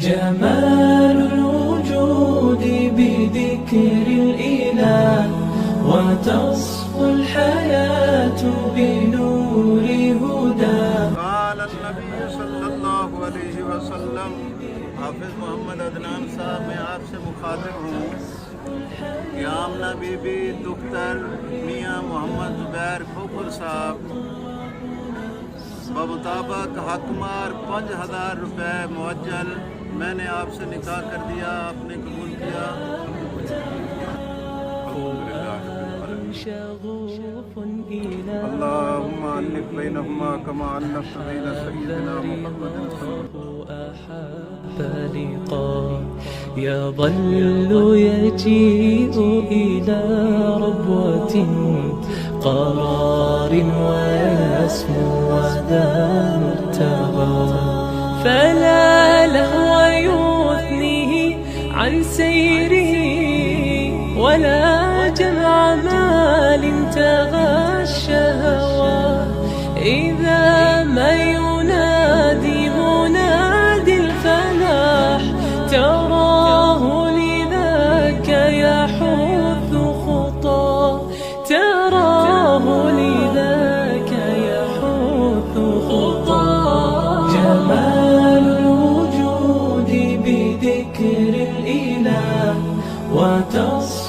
جمال الوجود بذكر الإله، وتصفو الحياة بنور هدى. قال النبي صلی اللہ علیہ وسلم، حافظ محمد عدنان صاحب میں آپ سے مخاطب ہوں کہ آمنہ بی بی دختر میاں محمد زبیر کھوکھر صاحب بمطابق حکمار 5000 روپے معجل میں نے آپ سے نکاح کر دیا، آپ نے قبول کیا۔ اللهم ألف بينهما كما ألفت بين سيدنا محمد أحب لقاء يظل يجيء إلى ربوة قرار ويسمو وذا مرتبى، فلا لهو يثنيه عن سيره، ولا جمع مال تغشى هواه. إذا ما ينادي منادي الفلاح، تراه لذاك يحث خطاه، تراه لذاك يحث خطاه. جمال الوجود بذكر الإله، وتصفو